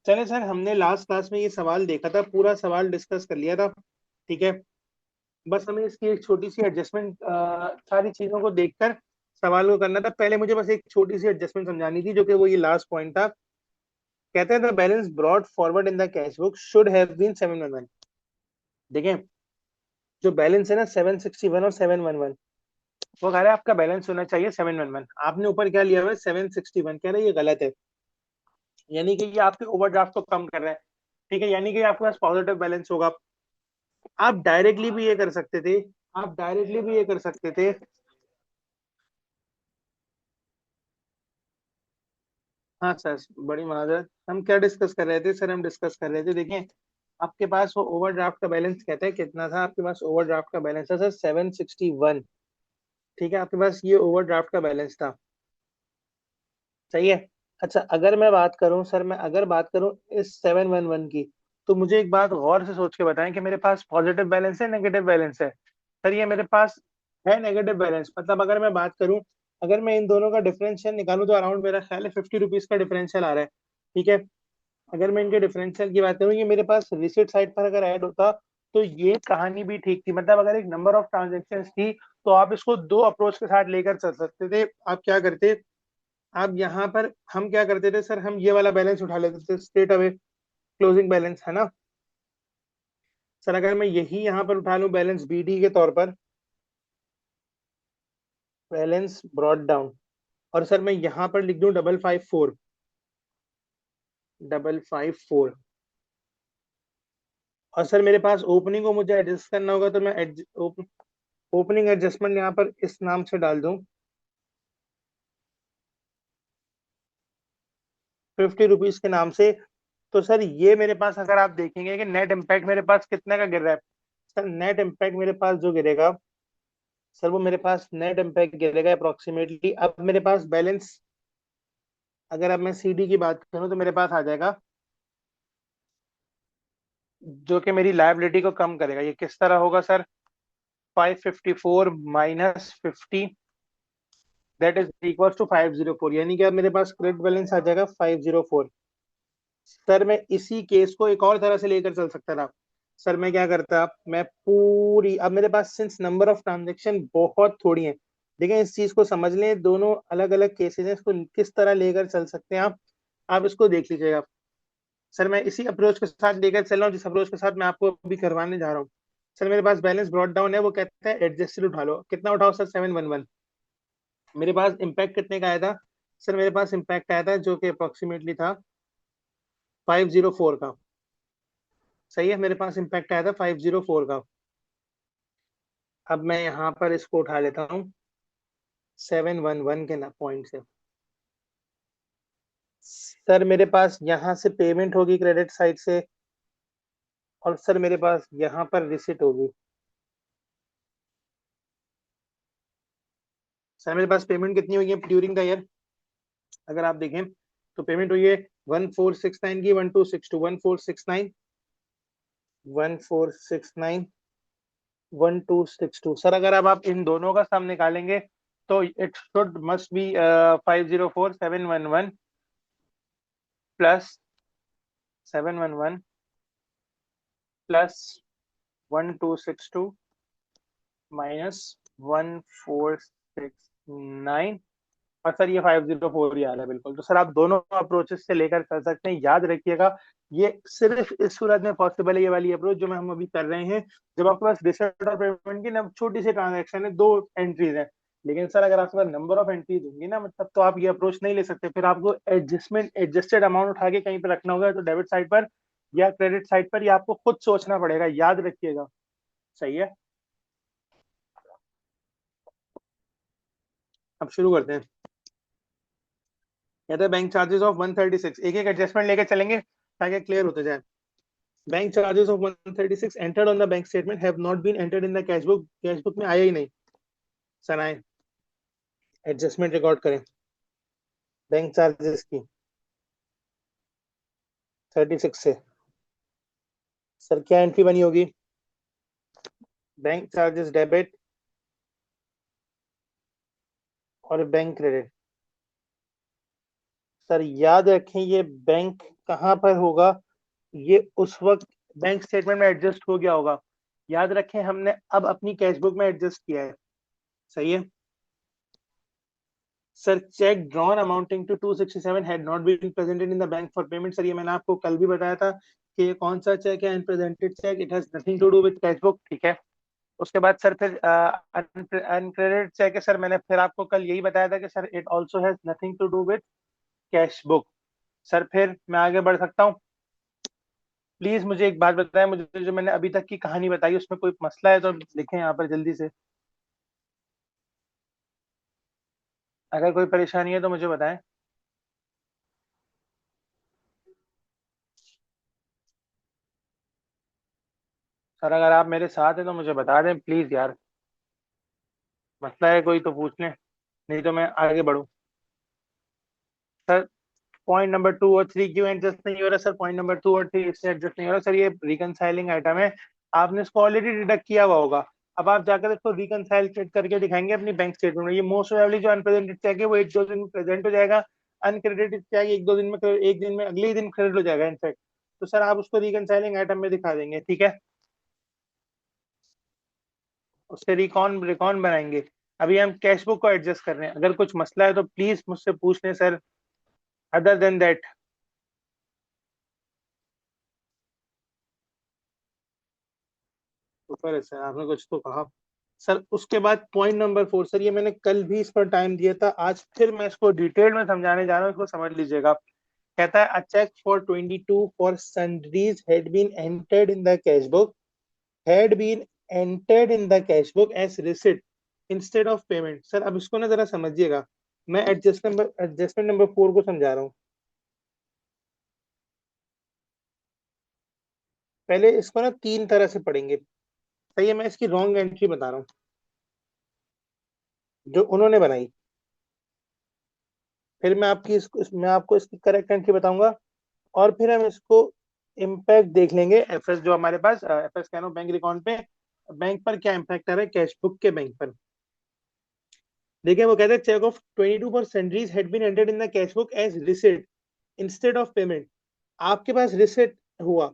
चले सर, हमने last class में ये सवाल देखा था, पूरा सवाल डिस्कस कर लिया था। ठीक है। बस हमें इसकी एक छोटी सी एडजस्टमेंट, सारी चीजों को देखकर सवाल को करना था। पहले मुझे बस एक छोटी सी एडजस्टमेंट समझानी थी, जो कि वो ये लास्ट पॉइंट था। कहते हैं the balance brought forward in the cash book should have been 711। देखें, जो बैलेंस है ना 761 और 711, वो कह रहा है आपका बैलेंस होना चाहिए 711। आपने ऊपर क्या लिया हुआ है 761, कह रहा है ये गलत है। यानी कि ये आपके ओवरड्राफ्ट को कम कर रहा है। ठीक है, यानी कि आपके पास पॉजिटिव बैलेंस होगा। आप डायरेक्टली भी ये कर सकते थे। आप डायरेक्टली भी ये कर सकते थे। हाँ सर, बड़ी माजरत, हम क्या डिस्कस कर रहे थे सर? हम डिस्कस कर रहे थे, देखें, आपके पास वो ओवरड्राफ्ट का बैलेंस कहता है कितना था। आपके पास ओवरड्राफ्ट का बैलेंस था सर 761। ठीक है, आपके पास ये ओवरड्राफ्ट का बैलेंस था। सही है। अच्छा, अगर मैं बात करूं सर, मैं अगर बात करूं इस 711 की, तो मुझे एक बात गौर से सोच के बताएं कि मेरे पास पॉजिटिव बैलेंस है, नेगेटिव बैलेंस है? सर ये मेरे पास है नेगेटिव बैलेंस। मतलब अगर मैं बात करूं, अगर मैं इन दोनों का डिफरेंशियल निकालूं तो अराउंड मेरा ख्याल है 50 रुपीज का डिफरेंशियल आ रहा है। ठीक है। अगर मैं इनके डिफरेंशियल की बात करूं, ये मेरे पास रिसिट साइड पर अगर ऐड होता तो ये कहानी भी ठीक थी। मतलब अगर एक नंबर ऑफ ट्रांजेक्शन थी तो आप इसको दो अप्रोच के साथ लेकर चल सकते थे। आप क्या करते? अब यहाँ पर हम क्या करते थे सर, हम ये वाला बैलेंस उठा लेते थे स्ट्रेट अवे, क्लोजिंग बैलेंस है ना। सर अगर मैं यही यहाँ पर उठा लूं बैलेंस बीडी के तौर पर, बैलेंस ब्रॉट डाउन, और सर मैं यहाँ पर लिख दूं 554, 554, और सर मेरे पास ओपनिंग को मुझे एडजस्ट करना होगा तो मैं ओपनिंग एडजस्टमेंट यहाँ पर इस नाम से डाल दूं, 50 रुपीज के नाम से। तो सर ये मेरे पास अगर आप देखेंगे कि नेट इम्पैक्ट मेरे पास कितने का गिर रहा है। सर नेट इम्पैक्ट मेरे पास जो गिरेगा, सर वो मेरे पास नेट इम्पैक्ट गिरेगा अप्रोक्सीमेटली। अब मेरे पास बैलेंस, अगर अब मैं सीडी की बात करूं तो मेरे पास आ जाएगा, जो कि मेरी लायबिलिटी को कम करेगा। ये किस तरह होगा sir? 554 minus 50, that is equal to 504। यानी कि अब मेरे पास क्रेडिट बैलेंस आ जाएगा 504। सर मैं इसी केस को एक और तरह से लेकर चल सकता था। सर मैं क्या करता, मैं पूरी, अब मेरे पास सिंस नंबर ऑफ ट्रांजेक्शन बहुत थोड़ी है, देखें इस चीज को समझ लें, दोनों अलग अलग केसेस हैं, इसको किस तरह लेकर चल सकते हैं आप इसको देख लीजिएगा। सर मैं इसी अप्रोच के साथ लेकर चल रहा हूँ, जिस अप्रोच के साथ मैं आपको अभी करवाने जा रहा हूँ। सर मेरे पास बैलेंस ब्रॉट डाउन है, वो कहता है एडजस्टेड उठा लो। कितना उठाओ सर? 711। मेरे पास इम्पैक्ट कितने का आया था? सर मेरे पास इम्पैक्ट आया था जो कि अप्रोक्सीमेटली था 504 का। सही है, मेरे पास इम्पैक्ट आया था 504 का। अब मैं यहाँ पर इसको उठा लेता हूँ 711 के ना पॉइंट से। सर मेरे पास यहाँ से पेमेंट होगी क्रेडिट साइड से, और सर मेरे पास यहाँ पर रिसिट होगी। सर मेरे पास पेमेंट कितनी हुई है ड्यूरिंग द ईयर? अगर आप देखें तो पेमेंट हुई है 1469 की, 1262, 1469, 1469, 1262। सर अगर अब आप इन दोनों का सम निकालेंगे तो it should must be 504711 plus 711 plus 1262 minus 1469, और सर ये 504 ही आ रहा है बिल्कुल। तो सर आप दोनों अप्रोचेस से लेकर कर सकते हैं, याद रखिएगा। ये सिर्फ इस सूरत में पॉसिबल है, ये वाली अप्रोच जो मैं हम अभी कर रहे हैं, जब आपके पास रिसिप्ट और पेमेंट की ना छोटी सी ट्रांजेक्शन है, दो एंट्रीज है। लेकिन सर अगर आपके पास नंबर ऑफ एंट्रीज होंगी ना, मतलब तो आप ये अप्रोच नहीं ले सकते। फिर आपको एडजस्टेड अमाउंट उठा के कहीं पर रखना होगा, तो डेबिट साइड पर या क्रेडिट साइड पर, ये आपको खुद सोचना पड़ेगा, याद रखिएगा। सही है। अब शुरू करते हैं। कहते हैं बैंक चार्जेस ऑफ 136, एक एक एडजस्टमेंट लेके चलेंगे ताकि क्लियर होते जाए। Bank charges of 136 entered on the bank statement have not been entered in the cash book, cash book में आया ही नहीं। सर आए, एडजस्टमेंट रिकॉर्ड करें बैंक चार्जेस की 36 से। सर क्या एंट्री बनी होगी? बैंक चार्जेस डेबिट और बैंक क्रेडिट। सर याद रखें ये बैंक कहाँ पर होगा, ये उस वक्त बैंक स्टेटमेंट में एडजस्ट हो गया होगा। याद रखें हमने अब अपनी कैश बुक में एडजस्ट किया है। सही है sir. Cheque drawn amounting to 267 had not been presented in the bank for payment. Sir ये मैंने आपको कल भी बताया था कि ये कौन सा चेक है, unpresented cheque, it has nothing to do with cash book. ठीक है। उसके बाद सर फिर अनक्रेडिटेड चेक है सर, मैंने फिर आपको कल यही बताया था कि sir it also has nothing to do with cash book. Sir फिर मैं आगे बढ़ सकता हूँ। प्लीज मुझे एक बात बताएं, मुझे जो मैंने अभी तक की कहानी बताई उसमें कोई मसला है तो लिखें यहाँ पर जल्दी से। अगर कोई परेशानी है तो मुझे बताएं। सर अगर आप मेरे साथ हैं तो मुझे बता दें प्लीज यार। मसला है कोई तो पूछ लें, नहीं तो मैं आगे बढ़ूं। सर पॉइंट नंबर 2 और 3 क्यों एडजस्ट नहीं हो रहा सर? पॉइंट नंबर 2 और 3 इससे एडजस्ट नहीं हो रहा सर, ये रिकनसाइलिंग आइटम है, आपने इसको ऑलरेडी डिडक्ट किया हुआ होगा। अब आप जाकर इसको रिकनसाइल करके दिखाएंगे अपनी बैंक स्टेटमेंट में। ये मोस्ट प्रोबेबली जो अनप्रेजेंटेड चेक है वो 1-2 दिन में प्रेजेंट हो जाएगा, अनक्रेडिटेड चेक 1-2 दिन में, एक दिन में, अगले ही दिन क्रेडिट हो जाएगा इनफैक्ट। तो सर आप उसको रिकनसाइलिंग आइटम में दिखा देंगे, ठीक है? उससे रिकॉन रिकॉन बनाएंगे। अभी हम कैश बुक को एडजस्ट कर रहे हैं, अगर कुछ मसला है तो प्लीज मुझसे पूछ लें सर। Other than that. ऊपर है सर, आपने कुछ तो कहा। सर उसके बाद पॉइंट नंबर 4 सर, ये मैंने कल भी इस पर टाइम दिया था, आज फिर मैं इसको डिटेल में समझाने जा रहा हूँ, इसको समझ लीजिएगा। कहता है a cheque for 22 for sundries had been entered in the cash book, had been entered in the cash book as receipt instead of payment. Sir अब इसको ना जरा समझिएगा, मैं एडजस्टमेंट नंबर 4 को समझा रहा हूँ। पहले इसको ना 3 तरह से पढ़ेंगे। सही है, मैं इसकी रॉन्ग एंट्री बता रहा हूँ जो उन्होंने बनाई, फिर मैं आपको इसकी करेक्ट एंट्री बताऊंगा, और फिर हम इसको इम्पैक्ट देख लेंगे एफएस जो हमारे पास एफएस कैनो बैंक रिकॉर्ड पे, बैंक पर क्या इम्पैक्ट आ रहा है कैश बुक के बैंक पर। देखिए वो कहते हैं cheque of 22 for salaries had been entered in the cash book as receipt instead of payment. आपके पास रिसिट हुआ,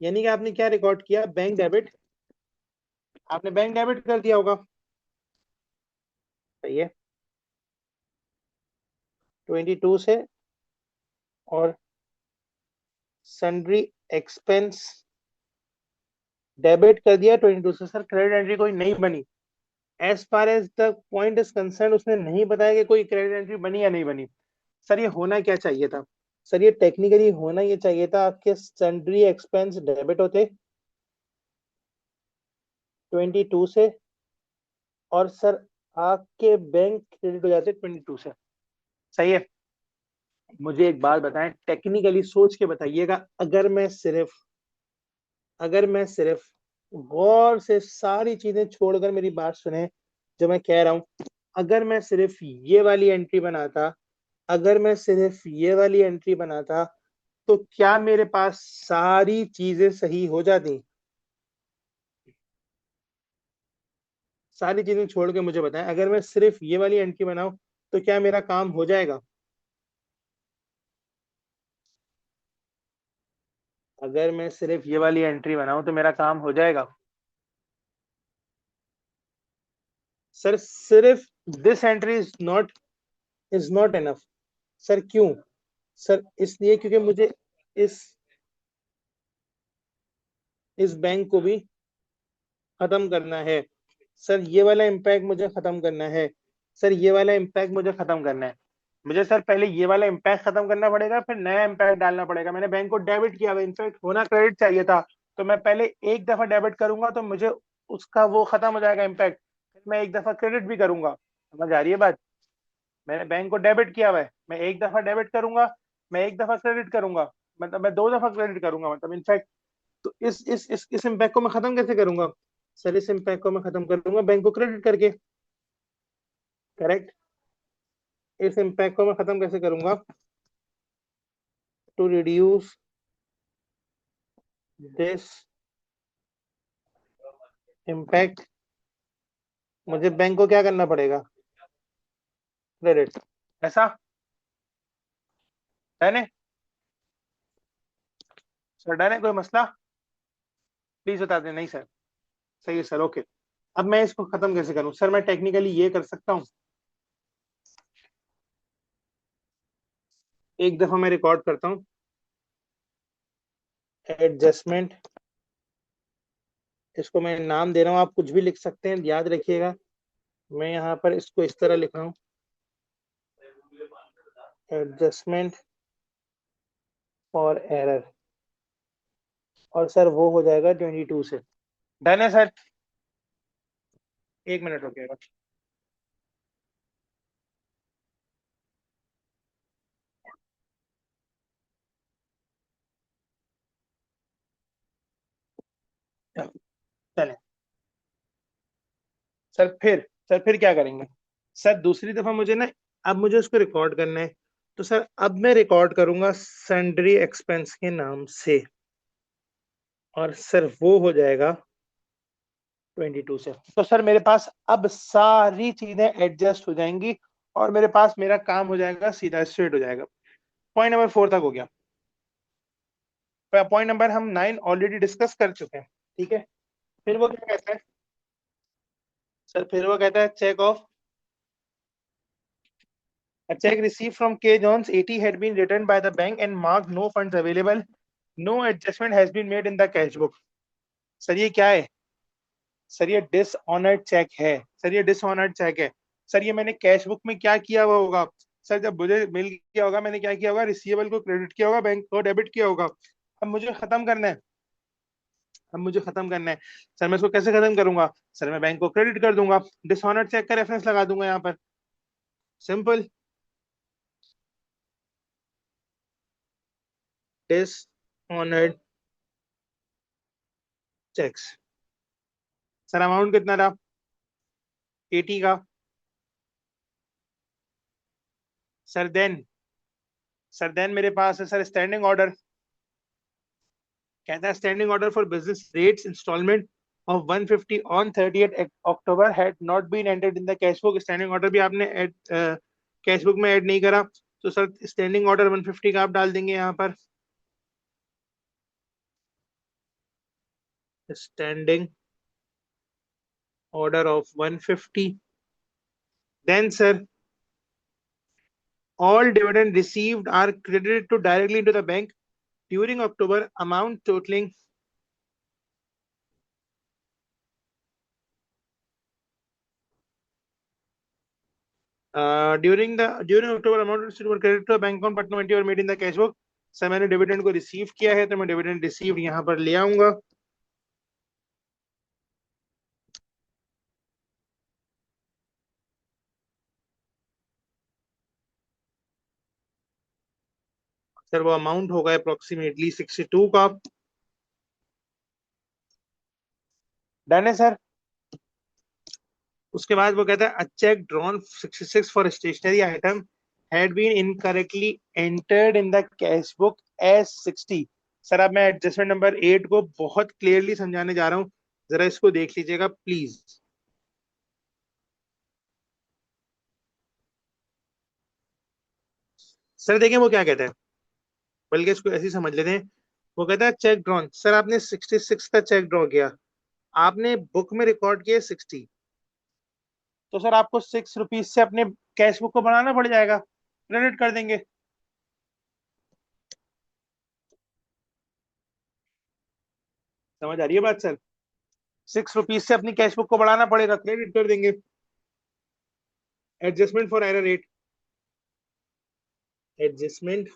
यानी कि आपने क्या रिकॉर्ड किया, बैंक डेबिट। आपने बैंक डेबिट कर दिया होगा। सही है। 22 से, और सन्ड्री एक्सपेंस डेबिट कर दिया 22 से। सर क्रेडिट एंट्री कोई नहीं बनी, as far as the point is concern, उसने नहीं बताया कि कोई क्रेडिट एंट्री बनी या नहीं बनी। सर ये होना क्या चाहिए था? सर ये टेक्निकली होना ये चाहिए था, आपके सन्ड्री एक्सपेंस डेबिट होते 22 से, और सर आपके बैंक क्रेडिट हो जाते 22 से। सही है। मुझे एक बात बताएं, टेक्निकली सोच के बताइएगा, अगर मैं सिर्फ गौर से सारी चीजें छोड़कर मेरी बात सुने जो मैं कह रहा हूं, अगर मैं सिर्फ ये वाली एंट्री बनाता, अगर मैं सिर्फ ये वाली एंट्री बनाता, तो क्या मेरे पास सारी चीजें सही हो जाती? सारी चीजें छोड़ के मुझे बताएं, अगर मैं सिर्फ ये वाली एंट्री बनाऊं तो क्या मेरा काम हो जाएगा? अगर मैं सिर्फ ये वाली एंट्री बनाऊं तो मेरा काम हो जाएगा? सर सिर्फ this entry is not enough. Sir क्यों? सर इसलिए क्योंकि मुझे इस इस बैंक को भी खत्म करना है। सर ये वाला इम्पैक्ट मुझे खत्म करना है। सर ये वाला इम्पैक्ट मुझे खत्म करना है। मुझे सर पहले ये वाला इम्पैक्ट खत्म करना पड़ेगा, फिर नया इम्पैक्ट डालना पड़ेगा। मैंने बैंक को डेबिट किया हुआ, इनफैक्ट होना क्रेडिट चाहिए था, तो मैं पहले एक दफा डेबिट करूंगा तो मुझे उसका वो खत्म हो जाएगा इम्पैक्ट, फिर मैं एक दफा क्रेडिट भी करूंगा। समझ आ रही है बात? मैंने बैंक को डेबिट किया हुआ है, मैं एक दफा डेबिट करूंगा, मैं एक दफा क्रेडिट करूंगा, मतलब मैं 2 दफा क्रेडिट करूंगा, मतलब इनफैक्ट। तो इस इम्पैक्ट को मैं खत्म कैसे करूंगा? सर इस इम्पैक्ट को मैं खत्म करूंगा बैंक को क्रेडिट करके। करेक्ट। इस इम्पैक्ट को मैं खत्म कैसे करूंगा? टू रिड्यूस दिस इम्पैक्ट, मुझे बैंक को क्या करना पड़ेगा? क्रेडिट। ऐसा है ना? सर डन है, कोई मसला? प्लीज बता दें। नहीं सर, सही है सर, ओके। अब मैं इसको खत्म कैसे करूं सर? मैं टेक्निकली ये कर सकता हूँ, एक दफा मैं रिकॉर्ड करता हूँ। एडजस्टमेंट, इसको मैं नाम दे रहा हूँ, आप कुछ भी लिख सकते हैं, याद रखिएगा। मैं यहाँ पर इसको इस तरह लिख रहा हूँ, एडजस्टमेंट फॉर एरर, और सर वो हो जाएगा 22 से। डन है सर? एक मिनट रुकिएगा। चले सर, फिर क्या करेंगे? सर दूसरी दफा मुझे ना, अब मुझे उसको रिकॉर्ड करना है। तो सर अब मैं रिकॉर्ड करूंगा सन्ड्री एक्सपेंस के नाम से, और सर वो हो जाएगा 22 से। तो सर मेरे पास अब सारी चीजें एडजस्ट हो जाएंगी, और मेरे पास मेरा काम हो जाएगा, सीधा स्ट्रेट हो जाएगा। पॉइंट नंबर 4 तक हो गया। पॉइंट नंबर हम 9 ऑलरेडी डिस्कस कर चुके हैं, ठीक है। फिर वो क्या कहता है सर? फिर वो कहता है cheque of, a check received from K Jones 80 had been returned by the bank and marked no funds available. No adjustment has been made in the cash book. Sir ये क्या है? सर ये dishonoured check है। Sir ये dishonoured check है। Sir ये मैंने cash book में क्या किया हुआ होगा? सर जब मुझे मिल गया होगा, मैंने क्या किया होगा? रिसीवेबल को क्रेडिट किया होगा, बैंक को डेबिट किया होगा। अब मुझे खत्म करना है। अब मुझे खत्म करना है। सर मैं इसको कैसे खत्म करूंगा? सर मैं बैंक को क्रेडिट कर दूंगा, डिसऑनर्ड चेक का रेफरेंस लगा दूंगा यहाँ पर, simple. Dishonoured cheques. Sir amount कितना था? 80 का। सर देन मेरे पास है सर स्टैंडिंग ऑर्डर। कहता है standing order for business rates instalment of 150 on 30th October had not been entered in the cash book. Standing order भी आपने कैश बुक में ऐड नहीं करा, तो सर स्टैंडिंग ऑर्डर 150 का आप डाल देंगे यहाँ पर, standing order of 150। Then sir all dividend received are credited to directly into the bank during October, amount totaling during October, amount received were credited to a bank account but no entry were made in the cash book। Sir मैंने dividend को receive किया है, तो मैं dividend receive यहाँ पर ले आऊंगा। सर वो अमाउंट होगा अप्रोक्सीमेटली 62 का। डन है सर? उसके बाद वो कहता है a cheque drawn 66 for stationery item had been incorrectly entered in the cash book as 60। Sir अब मैं एडजस्टमेंट नंबर 8 को बहुत क्लियरली समझाने जा रहा हूँ, जरा इसको देख लीजिएगा प्लीज। सर देखें वो क्या कहता है, बल्कि इसको ऐसे ही समझ लेते हैं। वो कहता है चेक ड्रॉन, सर आपने 66 का चेक ड्रॉ किया, आपने बुक में रिकॉर्ड किया 60, तो सर आपको ₹6 से अपने कैश बुक को बढ़ाना पड़ जाएगा, क्रेडिट कर देंगे। समझ आ रही है बात सर? ₹6 से अपनी कैश बुक को बढ़ाना पड़ेगा, क्रेडिट कर देंगे। Adjustment for error rate, adjustment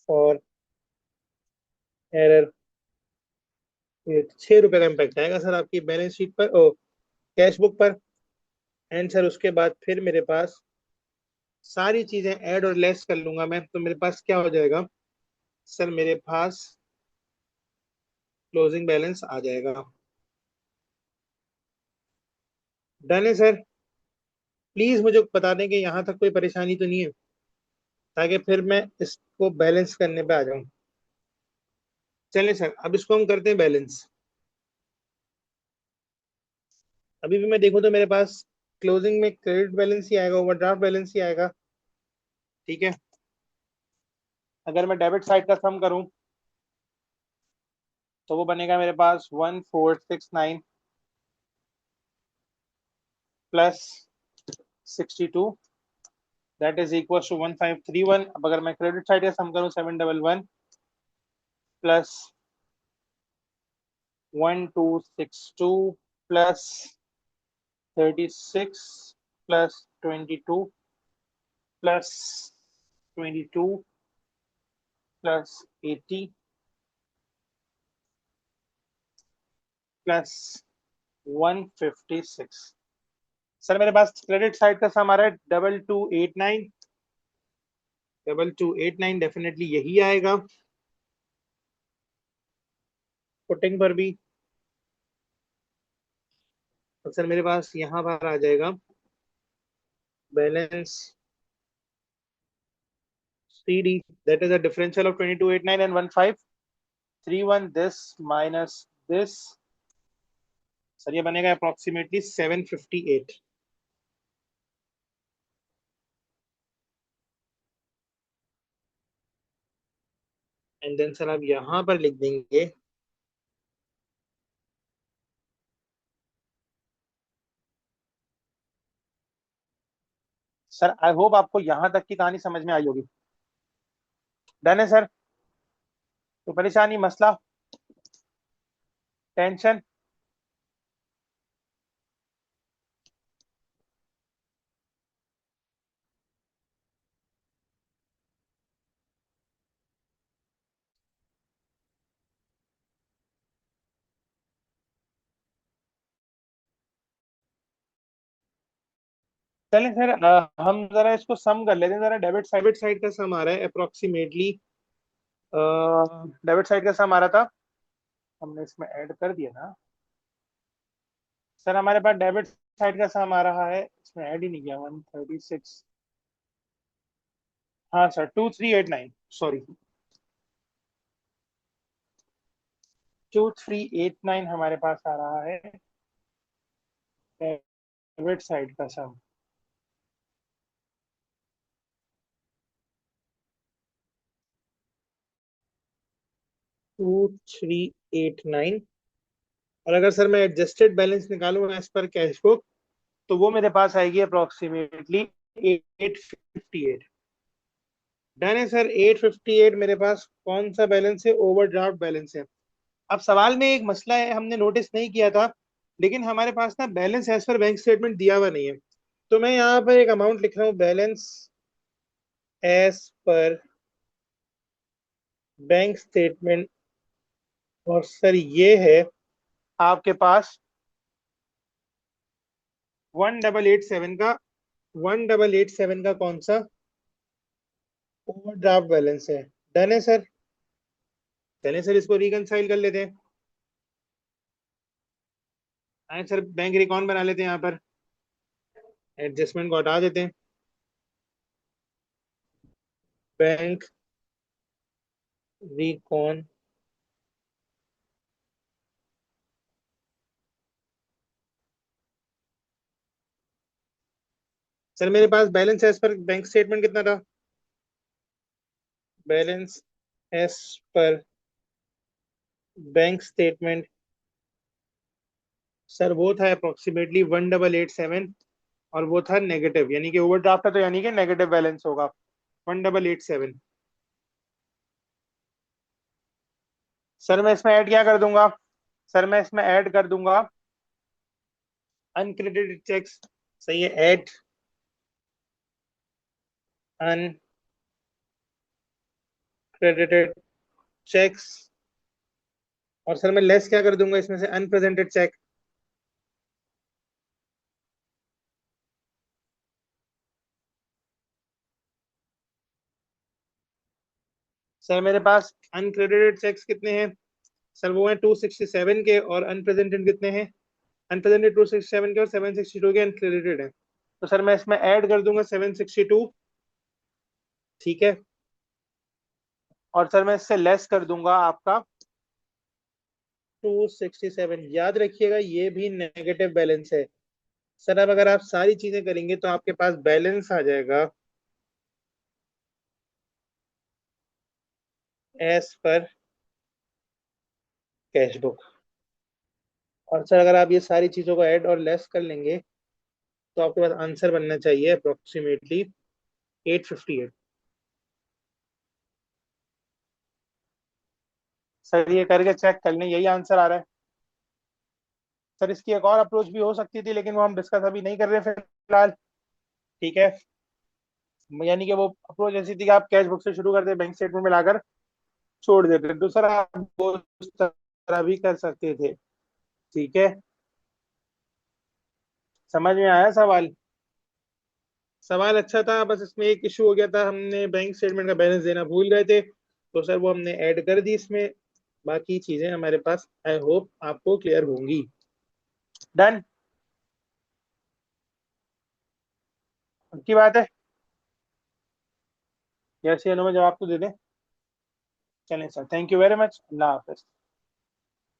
for error rate, ₹6 का इम्पैक्ट आएगा सर आपकी बैलेंस शीट पर, ओ कैश बुक पर। एंड सर उसके बाद फिर मेरे पास सारी चीजें ऐड और लेस कर लूंगा मैं, तो मेरे पास क्या हो जाएगा? सर मेरे पास क्लोजिंग बैलेंस आ जाएगा। डन है सर? प्लीज मुझे बता दें कि यहाँ तक कोई परेशानी तो नहीं है, ताकि फिर मैं इसको बैलेंस करने पे आ जाऊं। चलिए सर अब इसको हम करते हैं बैलेंस। अभी भी मैं देखूं तो मेरे पास क्लोजिंग में क्रेडिट बैलेंस ही आएगा, ओवरड्राफ्ट बैलेंस ही आएगा। ठीक है। अगर मैं डेबिट साइड का सम करूं तो वो बनेगा मेरे पास 1469 plus 62, that is equal to 1531। अब अगर मैं क्रेडिट साइड का सम करूं 711 plus 1262 plus 36 plus 22 plus 22 plus 80 plus 156। Sir मेरे पास क्रेडिट साइड का सम आ रहा है 2289, 2289 डेफिनेटली यही आएगा पुटिंग पर भी। तो सर मेरे पास यहाँ पर आ जाएगा balance CD, that is a differential of 2289 and 1531, this minus this, sir ये बनेगा अप्रोक्सीमेटली 758। एंड देन सर आप यहाँ पर लिख देंगे सर, आई होप आपको यहाँ तक की कहानी समझ में आई होगी। डन है सर? तो परेशानी, मसला, टेंशन? चलें सर, हम जरा इसको सम कर लेते हैं जरा। डेबिट साइड का सम आ रहा है अप्रोक्सीमेटली, डेबिट साइड का सम आ रहा था, हमने इसमें ऐड कर दिया ना सर। हमारे पास डेबिट साइड का सम आ रहा है, इसमें ऐड ही नहीं किया, 136, हाँ सर 2389, सॉरी 2389 हमारे पास आ रहा है डेबिट साइड का सम। 2389, और अगर सर मैं एडजस्टेड बैलेंस निकालूंगा एज पर कैश बुक तो वो मेरे पास आएगी अप्रोक्सीमेटली 858। डन है सर? 858 मेरे पास कौन सा बैलेंस है? ओवरड्राफ्ट बैलेंस है। अब सवाल में एक मसला है, हमने नोटिस नहीं किया था, लेकिन हमारे पास ना balance as per bank statement दिया हुआ नहीं है। तो मैं यहाँ पर एक अमाउंट लिख रहा हूँ, balance as per bank statement, और सर ये है आपके पास 1887 का, 1887 का कौन सा? ओवरड्राफ्ट बैलेंस है। डन है सर? चलें सर इसको रिकंसाइल कर लेते हैं। आए सर बैंक रिकॉर्ड बना लेते हैं, यहाँ पर एडजस्टमेंट को हटा देते हैं। बैंक रिकॉन, सर मेरे पास balance as per bank statement कितना था? Balance as per bank statement sir वो था अप्रोक्सीमेटली 1887, और वो था नेगेटिव, यानी कि ओवरड्राफ्ट था तो यानी कि नेगेटिव बैलेंस होगा 1887। सर मैं इसमें ऐड क्या कर दूंगा? सर मैं इसमें ऐड कर दूंगा अनक्रेडिटेड चेक्स। सही है, ऐड अनक्रेडिटेड चेक्स, और सर मैं लेस क्या कर दूंगा इसमें से? Unrepresented check. सर मेरे पास अनक्रेडिटेड चेक्स कितने हैं? सर वो है 267 के, और अनप्रेजेंटेड कितने हैं? अनप्रेजेंटेड 267 के और 762 के अनक्रेडिटेड है। तो सर मैं इसमें ऐड कर दूंगा 762, ठीक है, और सर मैं इससे लेस कर दूंगा आपका 267। याद रखिएगा ये भी नेगेटिव बैलेंस है। सर अब अगर आप सारी चीजें करेंगे तो आपके पास बैलेंस आ जाएगा एज पर कैश बुक। और सर अगर आप ये सारी चीजों को ऐड और लेस कर लेंगे तो आपके पास आंसर बनना चाहिए अप्रोक्सीमेटली 858। सर ये करके चेक कर लें, यही आंसर आ रहा है। सर इसकी एक और अप्रोच भी हो सकती थी लेकिन वो हम डिस्कस अभी नहीं कर रहे फिलहाल। ठीक है, यानी कि वो अप्रोच ऐसी थी कि आप कैश बुक से शुरू करते बैंक स्टेटमेंट में लाकर छोड़ देते, तो सर आप वो उस तरह भी कर सकते थे। ठीक है, समझ में आया सवाल? सवाल अच्छा था, बस इसमें एक इशू हो गया था, हमने बैंक स्टेटमेंट का बैलेंस देना भूल गए थे, तो सर वो हमने ऐड कर दी इसमें। बाकी चीजें हमारे पास आई होप आपको क्लियर होंगी। डन की बात है। यस या नो में जवाब तो दे दें। चलें sir, thank you very much, Allah Hafiz.